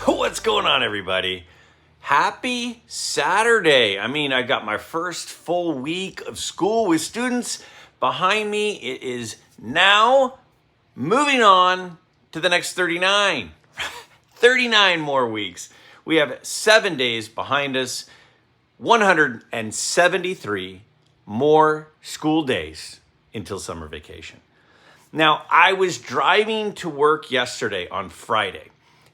What's going on, everybody? Happy Saturday. I got my first full week of school with students behind me. It is now moving on to the next 39. 39 more weeks. We have 7 days behind us, 173 more school days until summer vacation. Now, I was driving to work yesterday on Friday,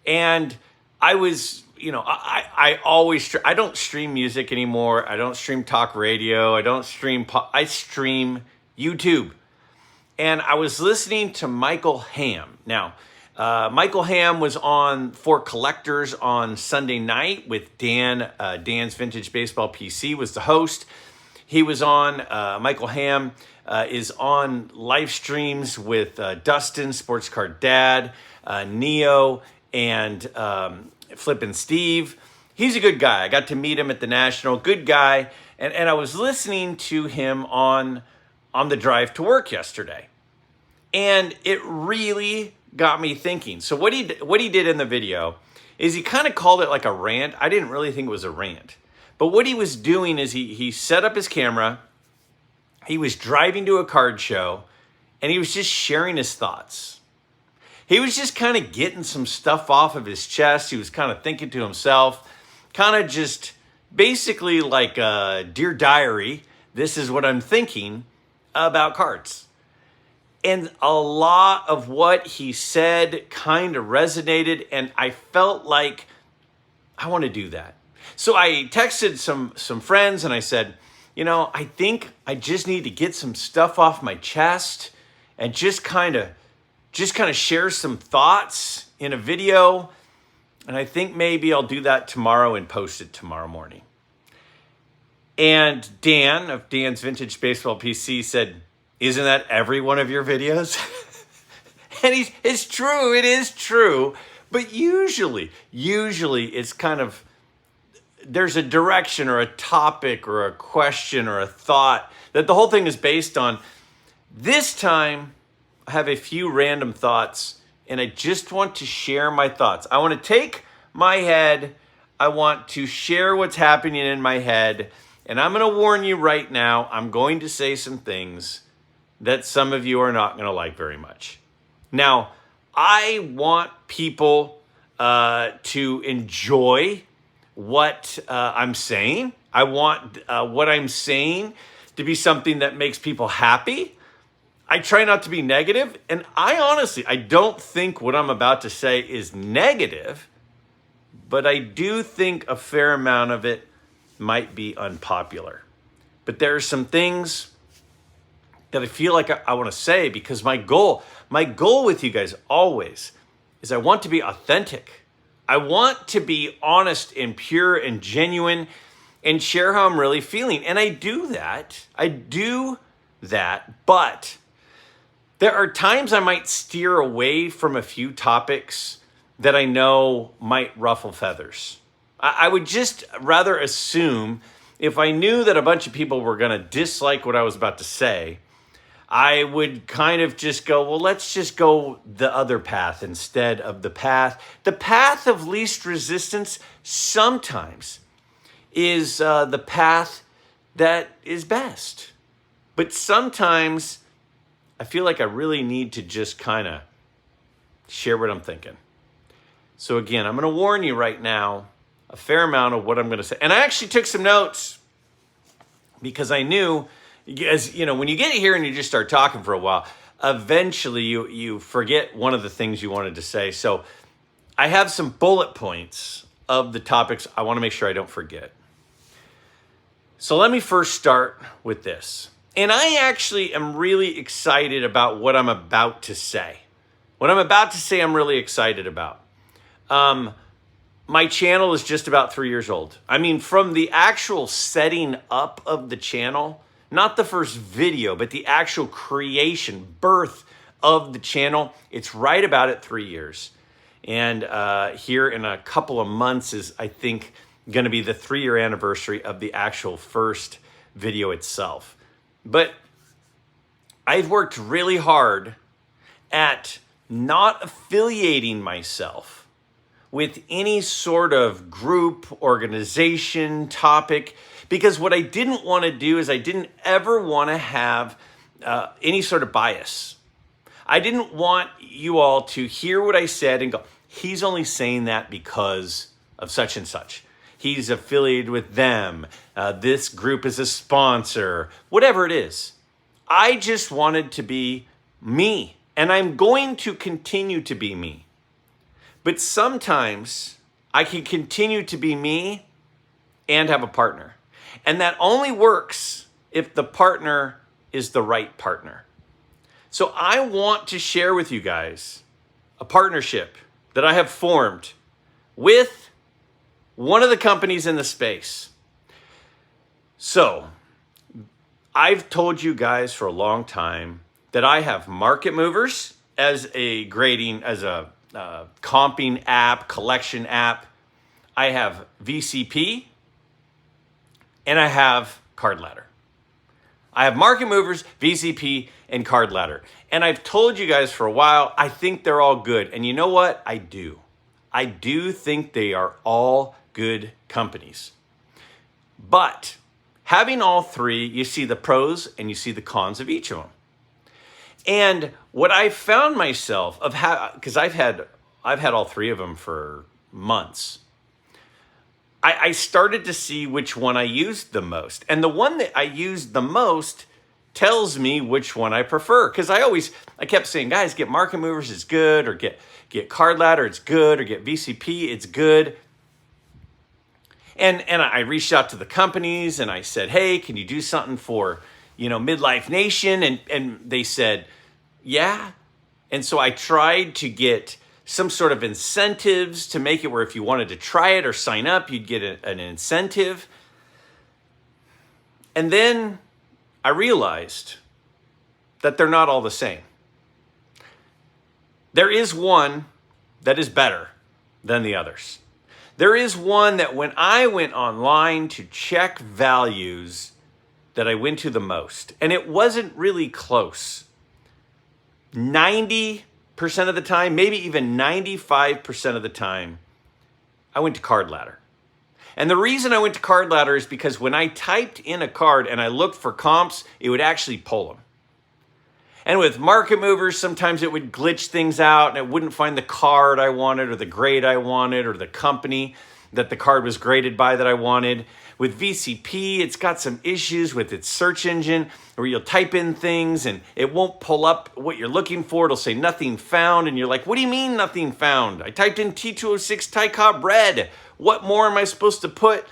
and I was, I always, I don't stream music anymore. I don't stream talk radio. I don't stream, I stream YouTube. And I was listening to Michael Hamm. Now, Michael Hamm was on For Collectors on Sunday night with Dan. Dan's Vintage Baseball PC was the host. He was on, Michael Hamm is on live streams with Dustin, Sports Card Dad, Neo, and Flippin' Steve. He's a good guy. I got to meet him at the National. Good guy. And I was listening to him on the drive to work yesterday. And it really got me thinking. So what he did in the video is he kind of called it like a rant. I didn't really think it was a rant. But what he was doing is he set up his camera. He was driving to a card show, and he was just sharing his thoughts. He was just kind of getting some stuff off of his chest. He was kind of thinking to himself, kind of just basically like a Dear Diary, this is what I'm thinking about cards. And a lot of what he said kind of resonated, and I felt like I want to do that. So I texted some friends, and I said, I think I just need to get some stuff off my chest and just kind of share some thoughts in a video. And I think maybe I'll do that tomorrow and post it tomorrow morning. And Dan of Dan's Vintage Baseball PC said, isn't that every one of your videos? And it's true, it is true. But usually it's kind of, there's a direction or a topic or a question or a thought that the whole thing is based on. This time, I have a few random thoughts, and I just want to share my thoughts. I want to take my head, I want to share what's happening in my head, and I'm going to warn you right now, I'm going to say some things that some of you are not going to like very much. Now, I want people to enjoy what I'm saying. I want what I'm saying to be something that makes people happy. I try not to be negative, and I don't think what I'm about to say is negative, but I do think a fair amount of it might be unpopular. But there are some things that I feel like I want to say, because my goal with you guys always is I want to be authentic. I want to be honest and pure and genuine and share how I'm really feeling. And I do that. But there are times I might steer away from a few topics that I know might ruffle feathers. I would just rather assume, if I knew that a bunch of people were going to dislike what I was about to say, I would kind of just go, well, let's just go the other path instead of the path. The path of least resistance sometimes is the path that is best. But sometimes I feel like I really need to just kind of share what I'm thinking. So again, I'm going to warn you right now a fair amount of what I'm going to say. And I actually took some notes because I knew, as when you get here and you just start talking for a while, eventually you forget one of the things you wanted to say. So I have some bullet points of the topics I want to make sure I don't forget. So let me first start with this. And I actually am really excited about what I'm about to say. What I'm about to say, I'm really excited about. My channel is just about 3 years old. From the actual setting up of the channel, not the first video, but the actual creation, birth of the channel, it's right about at 3 years. And here in a couple of months is, I think, going to be the 3-year anniversary of the actual first video itself. But I've worked really hard at not affiliating myself with any sort of group, organization, topic, because what I didn't want to do is I didn't ever want to have any sort of bias. I didn't want you all to hear what I said and go, he's only saying that because of such and such. He's affiliated with them. This group is a sponsor, whatever it is. I just wanted to be me, and I'm going to continue to be me. But sometimes I can continue to be me and have a partner. And that only works if the partner is the right partner. So I want to share with you guys a partnership that I have formed with one of the companies in the space. So I've told you guys for a long time that I have Market Movers as a grading, as a comping app, collection app. I have VCP, and I have Card Ladder. I have Market Movers, VCP, and Card Ladder. And I've told you guys for a while, I think they're all good. And you know what? I do. I do think they are all good companies. But having all three, you see the pros and you see the cons of each of them. And what I found myself of because I've had all three of them for months. I started to see which one I used the most. And the one that I used the most tells me which one I prefer. Because I kept saying, guys, get Market Movers, it's good, or get Card Ladder, it's good, or get VCP, it's good. And I reached out to the companies and I said, hey, can you do something for, Midlife Nation? And they said, yeah. And so I tried to get some sort of incentives to make it where if you wanted to try it or sign up, you'd get an incentive. And then I realized that they're not all the same. There is one that is better than the others. There is one that when I went online to check values that I went to the most, and it wasn't really close. 90% of the time, maybe even 95% of the time, I went to Card Ladder. And the reason I went to Card Ladder is because when I typed in a card and I looked for comps, it would actually pull them. And with Market Movers, sometimes it would glitch things out and it wouldn't find the card I wanted or the grade I wanted or the company that the card was graded by that I wanted. With VCP, it's got some issues with its search engine where you'll type in things and it won't pull up what you're looking for. It'll say nothing found. And you're like, what do you mean nothing found? I typed in T206 Thai Cobb Red. What more am I supposed to put?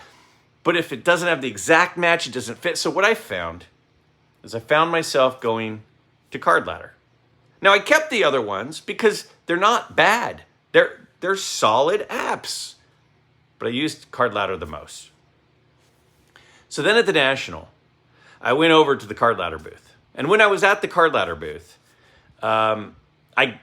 But if it doesn't have the exact match, it doesn't fit. So what I found is I found myself going to Card Ladder. Now I kept the other ones because they're not bad. They're solid apps. But I used Card Ladder the most. So then at the National, I went over to the Card Ladder booth. And when I was at the Card Ladder booth, I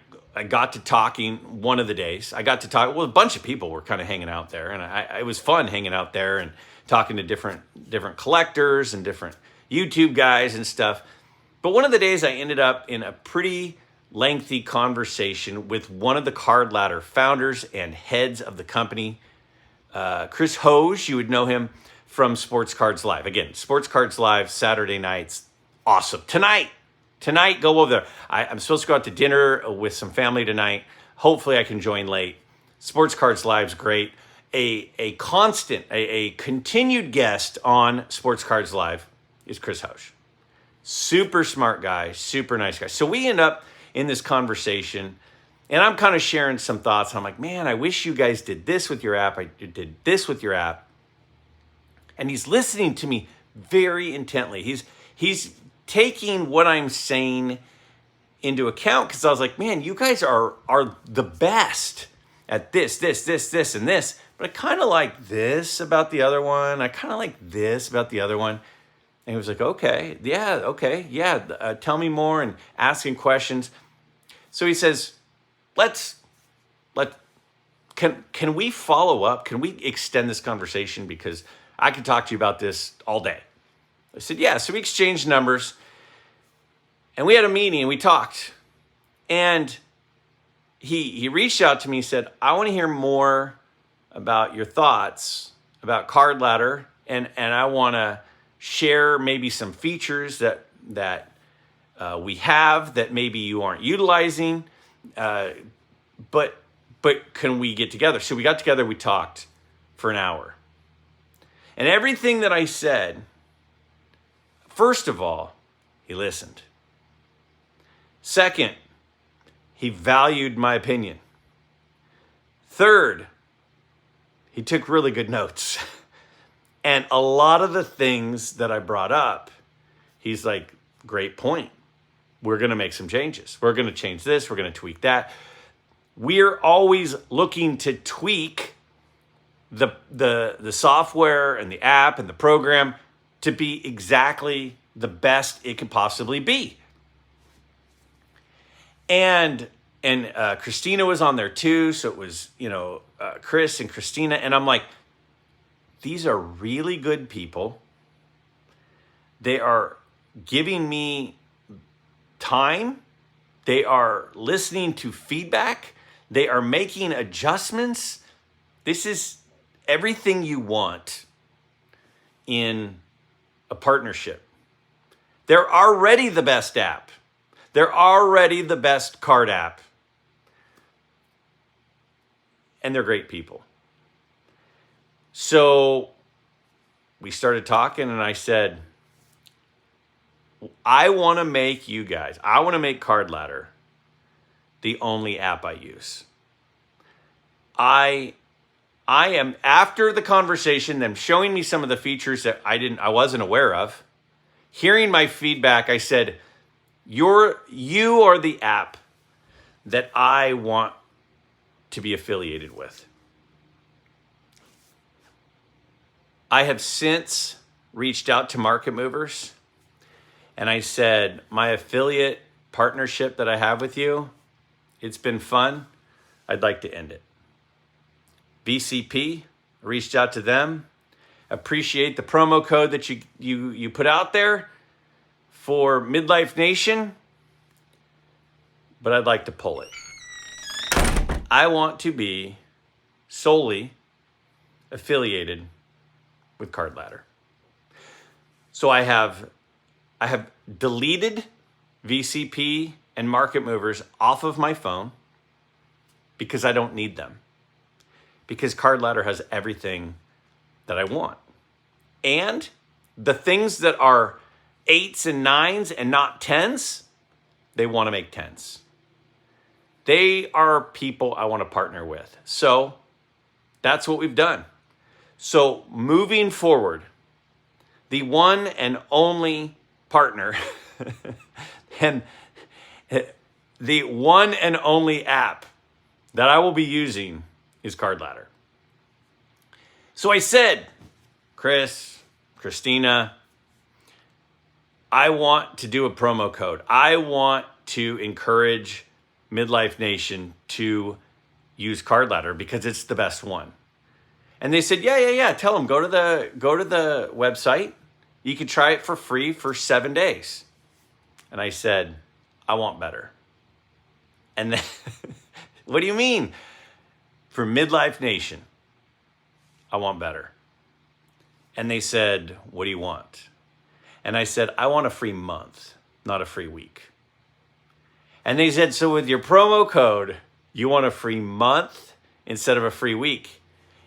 got to talking one of the days. I got to talk, a bunch of people were kind of hanging out there. And it was fun hanging out there and talking to different collectors and different YouTube guys and stuff. But one of the days I ended up in a pretty lengthy conversation with one of the Card Ladder founders and heads of the company, Chris Hoge. You would know him from Sports Cards Live. Again, Sports Cards Live, Saturday nights, awesome. Tonight, go over there. I'm supposed to go out to dinner with some family tonight. Hopefully I can join late. Sports Cards Live's great. A continued guest on Sports Cards Live is Chris Hoge. Super smart guy, super nice guy. So we end up in this conversation, and I'm kind of sharing some thoughts. I'm like, man, I wish you guys did this with your app. I did this with your app. And he's listening to me very intently. He's taking what I'm saying into account because I was like, man, you guys are the best at this, and this. But I kind of like this about the other one. I kind of like this about the other one. And he was like, okay, tell me more and asking questions. So he says, can we follow up? Can we extend this conversation? Because I could talk to you about this all day. I said, yeah. So we exchanged numbers and we had a meeting and we talked. And he reached out to me and said, I want to hear more about your thoughts about Card Ladder, and I want to share maybe some features that we have that maybe you aren't utilizing, but can we get together? So we got together, we talked for an hour. And everything that I said, first of all, he listened. Second, he valued my opinion. Third, he took really good notes. And a lot of the things that I brought up, he's like, great point. We're going to make some changes. We're going to change this. We're going to tweak that. We're always looking to tweak the software and the app and the program to be exactly the best it can possibly be. And Christina was on there too. So it was, Chris and Christina. And I'm like, these are really good people. They are giving me time. They are listening to feedback. They are making adjustments. This is everything you want in a partnership. They're already the best app. They're already the best card app. And they're great people. So we started talking, and I said, I want to make Card Ladder the only app I use. I am, after the conversation, them showing me some of the features that I wasn't aware of, hearing my feedback, I said, you are the app that I want to be affiliated with. I have since reached out to market movers, and I said, my affiliate partnership that I have with you, it's been fun. I'd like to end it. VCP, reached out to them. Appreciate the promo code that you put out there for Midlife Nation, but I'd like to pull it. I want to be solely affiliated with Card Ladder. So I have deleted VCP and market movers off of my phone because I don't need them. Because Card Ladder has everything that I want. And the things that are 8s and 9s and not 10s, they want to make 10s. They are people I want to partner with. So that's what we've done. So moving forward, the one and only partner and the one and only app that I will be using is Card Ladder. So I said, Chris, Christina, I want to do a promo code. I want to encourage Midlife Nation to use Card Ladder because it's the best one. And they said, yeah. Tell them, go to the website. You can try it for free for 7 days. And I said, I want better. And then, what do you mean? For Midlife Nation, I want better. And they said, what do you want? And I said, I want a free month, not a free week. And they said, so with your promo code, you want a free month instead of a free week?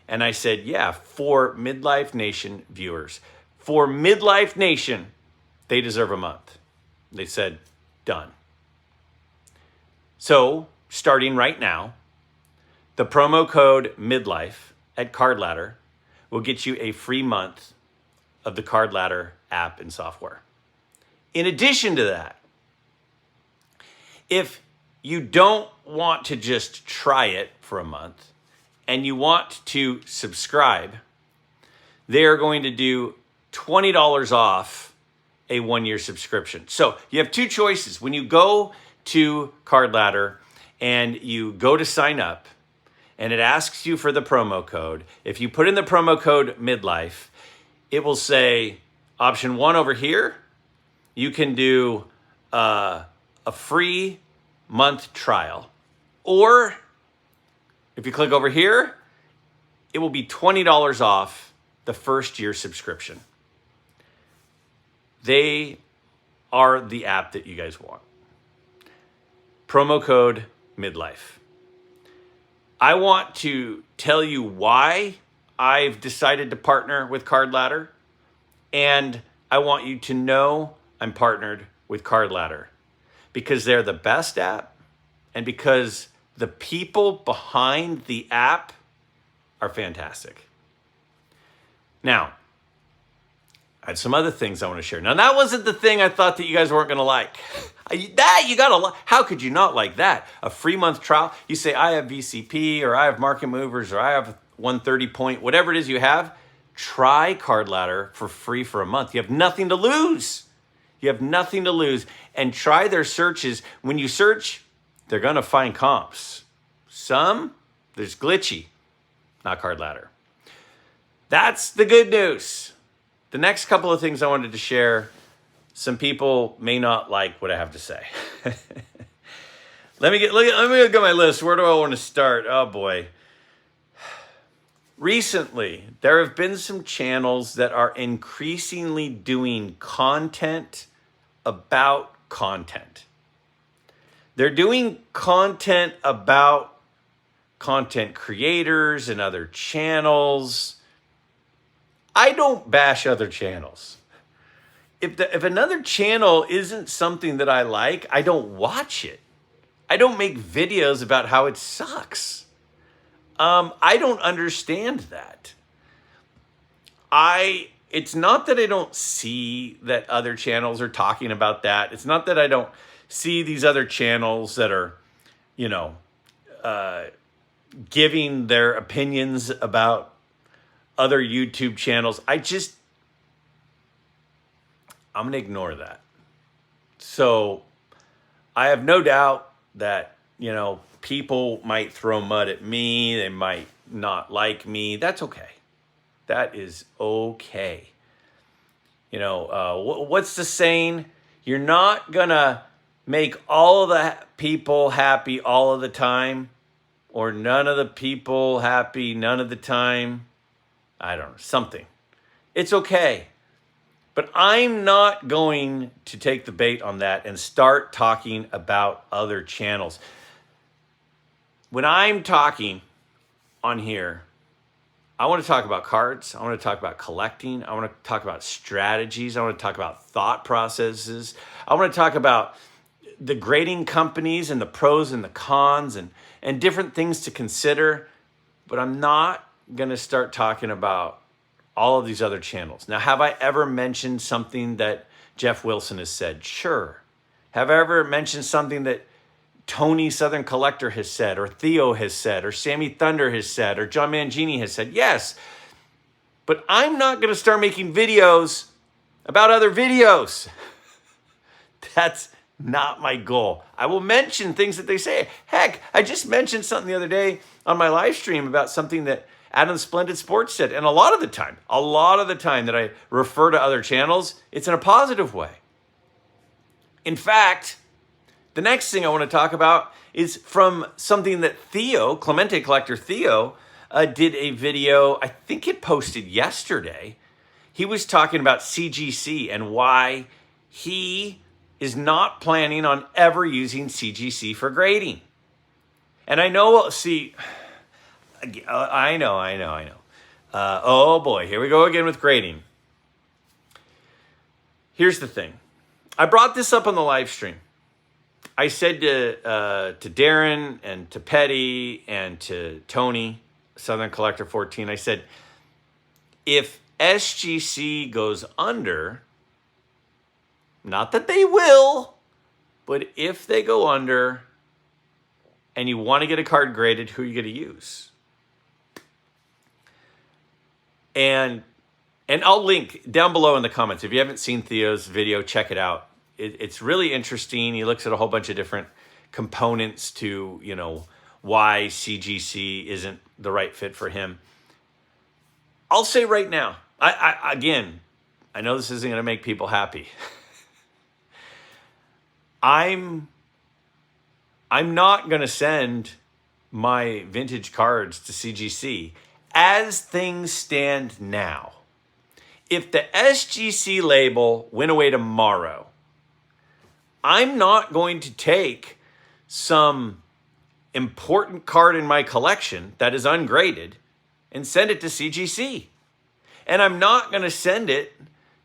And I said, yeah, for Midlife Nation viewers. For Midlife Nation, they deserve a month. They said, done. So, starting right now, the promo code Midlife at Card Ladder will get you a free month of the Card Ladder app and software. In addition to that, if you don't want to just try it for a month and you want to subscribe, they are going to do $20 off a 1-year subscription. So you have two choices. When you go to Card Ladder and you go to sign up and it asks you for the promo code, if you put in the promo code Midlife, it will say option 1 over here, you can do a free month trial. Or if you click over here, it will be $20 off the first year subscription. They are the app that you guys want. Promo code midlife. I want to tell you why I've decided to partner with Card Ladder, and I want you to know I'm partnered with Card Ladder because they're the best app and because the people behind the app are fantastic. Now, I had some other things I want to share. Now, that wasn't the thing I thought that you guys weren't going to like. That you got to like. How could you not like that? A free month trial. You say, I have VCP or I have Market Movers or I have 130 point, whatever it is you have. Try Card Ladder for free for a month. You have nothing to lose. You have nothing to lose. And try their searches. When you search, they're going to find comps. Some, there's glitchy. Not Card Ladder. That's the good news. The next couple of things I wanted to share, some people may not like what I have to say. Let me look at my list. Where do I want to start? Oh boy. Recently, there have been some channels that are increasingly doing content about content. They're doing content about content creators and other channels. I don't bash other channels. If another channel isn't something that I like, I don't watch it. I don't make videos about how it sucks. I don't understand that. It's not that I don't see that other channels are talking about that. It's not that I don't see these other channels that are, giving their opinions about other YouTube channels. I'm going to ignore that. So I have no doubt that, people might throw mud at me. They might not like me. That's okay. That is okay. What's the saying? You're not going to make all of the people happy all of the time, or none of the people happy none of the time. I don't know, something. It's okay. But I'm not going to take the bait on that and start talking about other channels. When I'm talking on here, I want to talk about cards. I want to talk about collecting. I want to talk about strategies. I want to talk about thought processes. I want to talk about the grading companies and the pros and the cons and different things to consider. But I'm not going to start talking about all of these other channels. Now, have I ever mentioned something that Jeff Wilson has said? Sure. Have I ever mentioned something that Tony Southern Collector has said, or Theo has said, or Sammy Thunder has said, or John Mangini has said? Yes. But I'm not going to start making videos about other videos. That's not my goal. I will mention things that they say. Heck, I just mentioned something the other day on my live stream about something that Adam Splendid Sports said. And a lot of the time that I refer to other channels, it's in a positive way. In fact, the next thing I want to talk about is from something that Clemente Collector Theo, did a video. I think it posted yesterday. He was talking about CGC and why he is not planning on ever using CGC for grading. And I know, I know. Oh boy, here we go again with grading. Here's the thing. I brought this up on the live stream. I said to Darren and to Petty and to Tony, Southern Collector 14, I said, if SGC goes under, not that they will, but if they go under and you want to get a card graded, who are you going to use? And I'll link down below in the comments. If you haven't seen Theo's video, check it out. It's really interesting. He looks at a whole bunch of different components to, why CGC isn't the right fit for him. I'll say right now, I know this isn't going to make people happy. I'm I'm not going to send my vintage cards to CGC as things stand now. If the SGC label went away tomorrow, I'm not going to take some important card in my collection that is ungraded and send it to CGC. And I'm not going to send it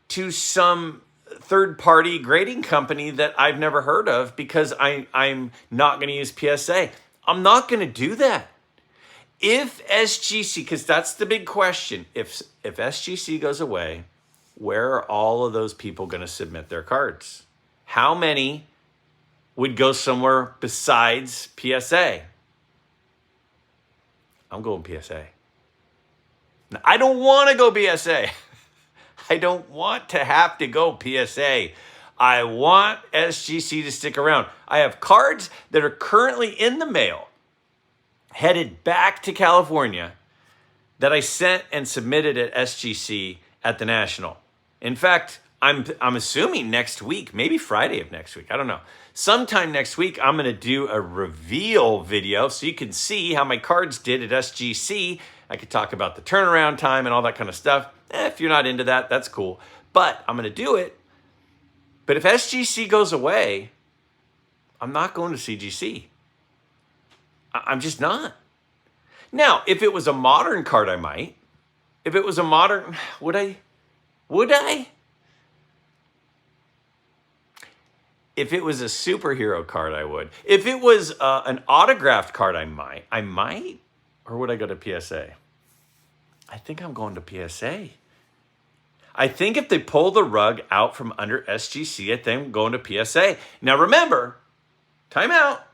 to some third-party grading company that I've never heard of because I'm not going to use PSA. I'm not going to do that. If SGC, because that's the big question, if SGC goes away, where are all of those people going to submit their cards? How many would go somewhere besides PSA? I'm going PSA. Now, I don't want to go PSA. I don't want to have to go PSA. I want SGC to stick around. I have cards that are currently in the mail, headed back to California, that I sent and submitted at SGC at the National. In fact, I'm assuming next week, maybe Friday of next week, I don't know. Sometime next week, I'm going to do a reveal video so you can see how my cards did at SGC. I could talk about the turnaround time and all that kind of stuff. If you're not into that, that's cool. But I'm going to do it. But if SGC goes away, I'm not going to CGC. I'm just not. Now, if it was a modern card, I might. If it was a modern, would I? Would I? If it was a superhero card, I would. If it was an autographed card, I might. I might? Or would I go to PSA? I think I'm going to PSA. I think if they pull the rug out from under SGC, I think I'm going to PSA. Now remember, time out.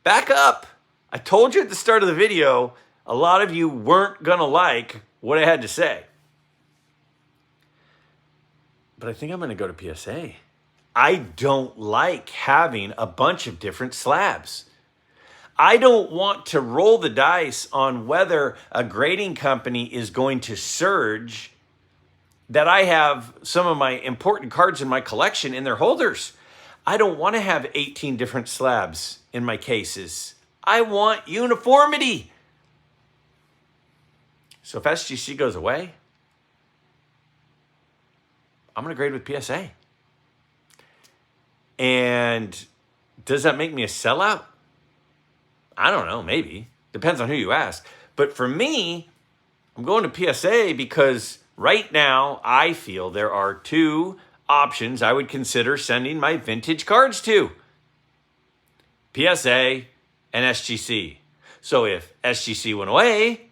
Back up. I told you at the start of the video, a lot of you weren't going to like what I had to say. But I think I'm going to go to PSA. I don't like having a bunch of different slabs. I don't want to roll the dice on whether a grading company is going to surge that I have some of my important cards in my collection in their holders. I don't want to have 18 different slabs in my cases. I want uniformity. So if SGC goes away, I'm going to grade with PSA. And does that make me a sellout? I don't know, maybe. Depends on who you ask. But for me, I'm going to PSA because right now I feel there are two options I would consider sending my vintage cards to. PSA and SGC. So if SGC went away,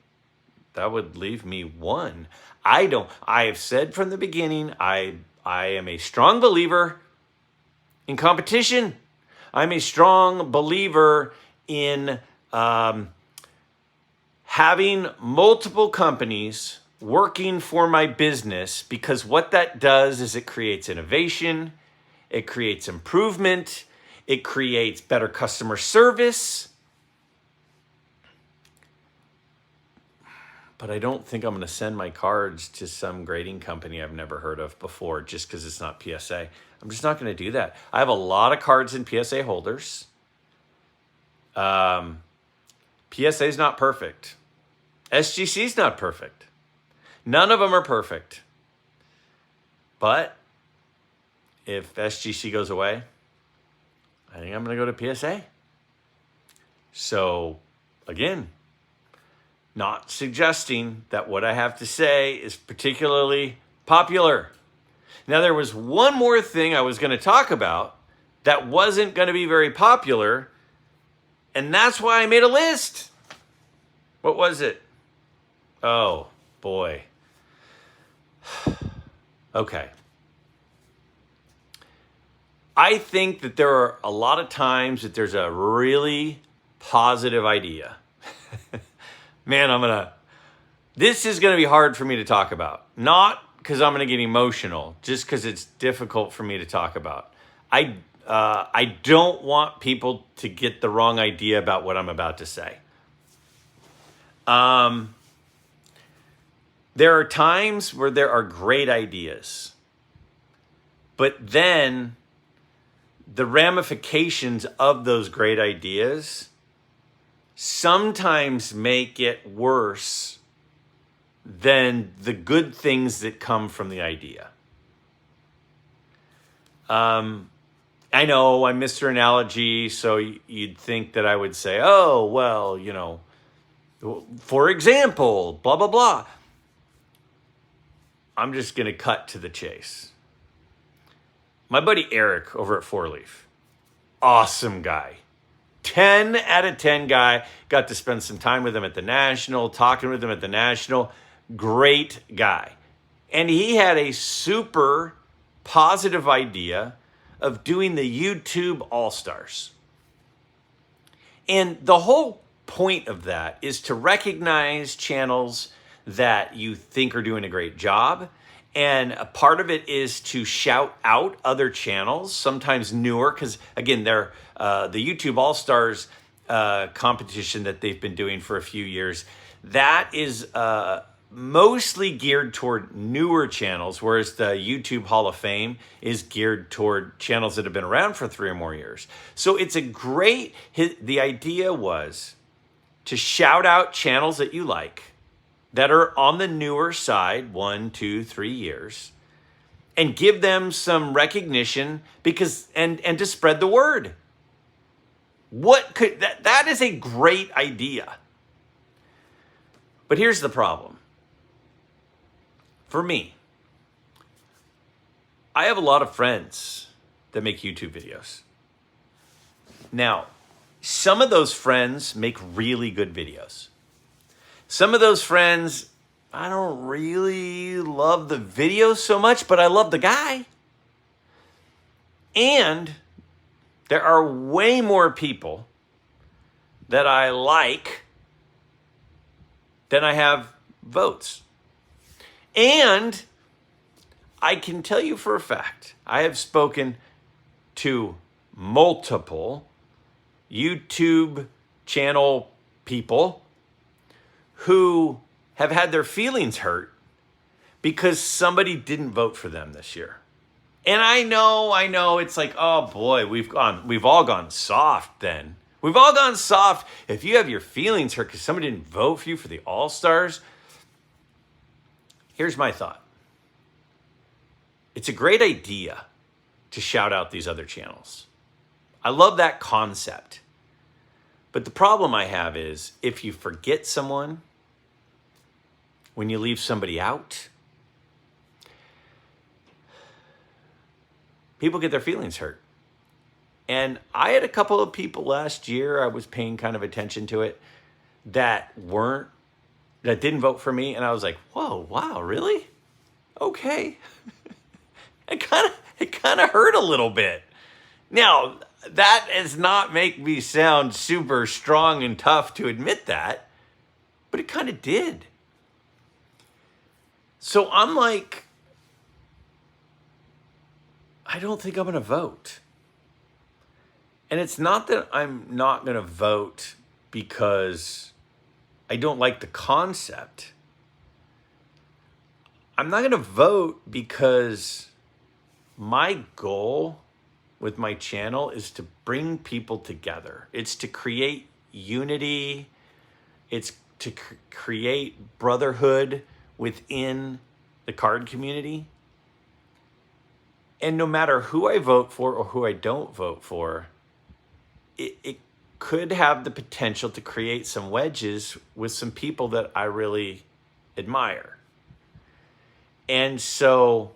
that would leave me one. I have said from the beginning, I am a strong believer in competition. I'm a strong believer in having multiple companies working for my business, because what that does is it creates innovation, it creates improvement, it creates better customer service. But I don't think I'm going to send my cards to some grading company I've never heard of before just because it's not PSA. I'm just not going to do that. I have a lot of cards in PSA holders. PSA is not perfect. SGC is not perfect. None of them are perfect. But if SGC goes away, I think I'm going to go to PSA. So, again, not suggesting that what I have to say is particularly popular. Now, there was one more thing I was going to talk about that wasn't going to be very popular, and that's why I made a list. What was it? Oh, boy. Okay. I think that there are a lot of times that there's a really positive idea. Man, this is going to be hard for me to talk about. Not because I'm going to get emotional, just because it's difficult for me to talk about. I don't want people to get the wrong idea about what I'm about to say. There are times where there are great ideas, but then the ramifications of those great ideas sometimes make it worse than the good things that come from the idea. I know I missed your analogy, so you'd think that I would say, oh, well, for example, blah, blah, blah. I'm just going to cut to the chase. My buddy Eric over at Four Leaf, awesome guy. 10 out of 10 guy. Got to spend some time with him at the National, talking with him at the National. Great guy. And he had a super positive idea of doing the YouTube All-Stars. And the whole point of that is to recognize channels that you think are doing a great job. And a part of it is to shout out other channels, sometimes newer, because again, they're the YouTube All-Stars competition that they've been doing for a few years. That is mostly geared toward newer channels, whereas the YouTube Hall of Fame is geared toward channels that have been around for 3 or more years. So it's the idea was to shout out channels that you like, that are on the newer side, 1, 2, 3 years, and give them some recognition and to spread the word. That is a great idea. But here's the problem. For me, I have a lot of friends that make YouTube videos. Now, some of those friends make really good videos. Some of those friends, I don't really love the video so much, but I love the guy. And there are way more people that I like than I have votes. And I can tell you for a fact, I have spoken to multiple YouTube channel people who have had their feelings hurt because somebody didn't vote for them this year. And I know, it's like, oh boy, we've all gone soft then. We've all gone soft. If you have your feelings hurt because somebody didn't vote for you for the All-Stars, here's my thought. It's a great idea to shout out these other channels. I love that concept. But the problem I have is if you forget someone, when you leave somebody out, people get their feelings hurt. And I had a couple of people last year, I was paying kind of attention to it, that didn't vote for me. And I was like, whoa, wow, really? Okay. It kind of hurt a little bit. Now, that does not make me sound super strong and tough to admit that, but it kind of did. So I'm like, I don't think I'm going to vote. And it's not that I'm not going to vote because I don't like the concept. I'm not going to vote because my goal with my channel is to bring people together. It's to create unity. It's to create brotherhood within the card community. And no matter who I vote for or who I don't vote for, it could have the potential to create some wedges with some people that I really admire. And so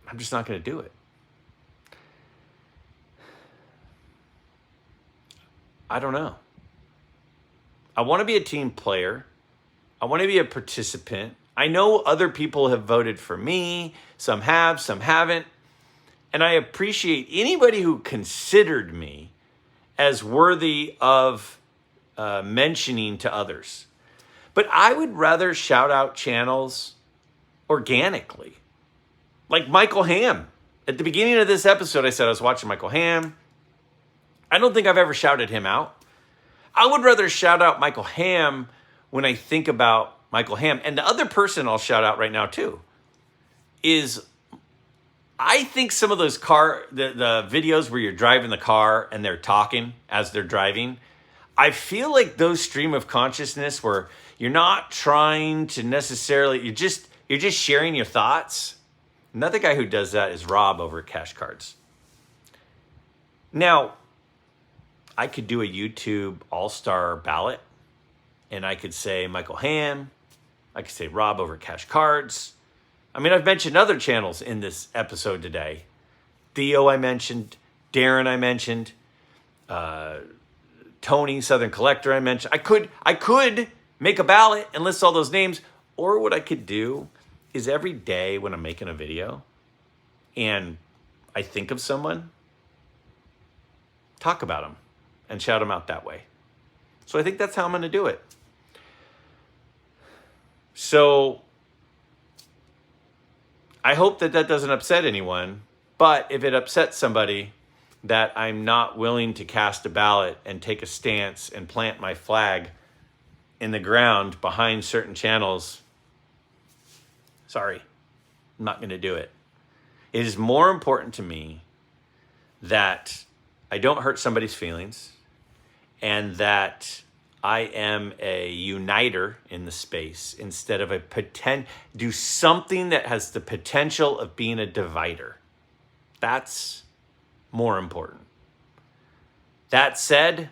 I'm just not going to do it. I don't know. I want to be a team player. I want to be a participant. I know other people have voted for me. Some have, some haven't. And I appreciate anybody who considered me as worthy of mentioning to others. But I would rather shout out channels organically. Like Michael Hamm. At the beginning of this episode, I said I was watching Michael Hamm. I don't think I've ever shouted him out. I would rather shout out Michael Hamm when I think about Michael Hamm. And the other person I'll shout out right now too is I think some of those the videos where you're driving the car and they're talking as they're driving, I feel like those stream of consciousness where you're not trying to necessarily, you're just sharing your thoughts. Another guy who does that is Rob over at Cash Cards. Now, I could do a YouTube all-star ballot, and I could say Michael Ham, I could say Rob over at Cash Cards. I mean, I've mentioned other channels in this episode today. Theo I mentioned, Darren I mentioned, Tony, Southern Collector I mentioned. I could make a ballot and list all those names, or what I could do is every day when I'm making a video and I think of someone, talk about them and shout them out that way. So I think that's how I'm going to do it. So I hope that doesn't upset anyone, but if it upsets somebody that I'm not willing to cast a ballot and take a stance and plant my flag in the ground behind certain channels, sorry, I'm not going to do it. It is more important to me that I don't hurt somebody's feelings and that I am a uniter in the space instead of do something that has the potential of being a divider. That's more important. That said,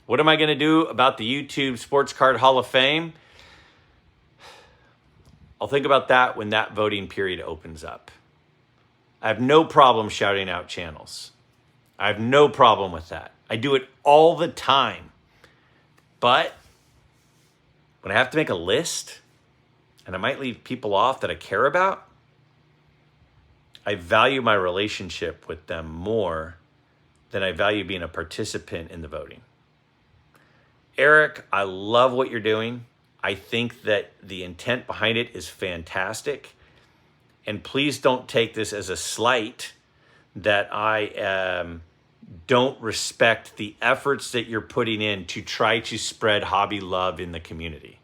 what am I going to do about the YouTube Sports Card Hall of Fame? I'll think about that when that voting period opens up. I have no problem shouting out channels. I have no problem with that. I do it all the time. But when I have to make a list, and I might leave people off that I care about, I value my relationship with them more than I value being a participant in the voting. Eric, I love what you're doing. I think that the intent behind it is fantastic. And please don't take this as a slight that I don't respect the efforts that you're putting in to try to spread hobby love in the community.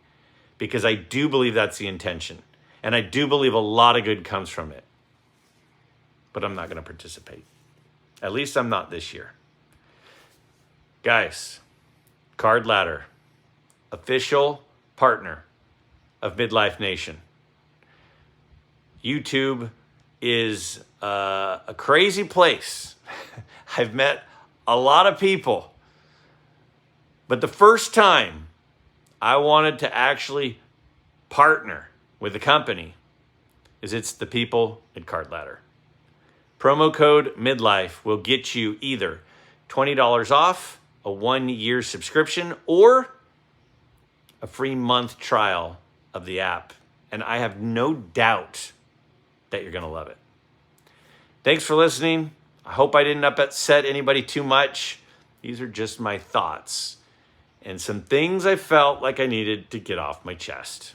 Because I do believe that's the intention. And I do believe a lot of good comes from it. But I'm not going to participate. At least I'm not this year. Guys, Card Ladder, official partner of Midlife Nation. YouTube is a crazy place. I've met a lot of people. But the first time I wanted to actually partner with a company it's the people at Card Ladder. Promo code MIDLIFE will get you either $20 off, a 1-year subscription, or a free month trial of the app. And I have no doubt that you're going to love it. Thanks for listening. I hope I didn't upset anybody too much. These are just my thoughts and some things I felt like I needed to get off my chest.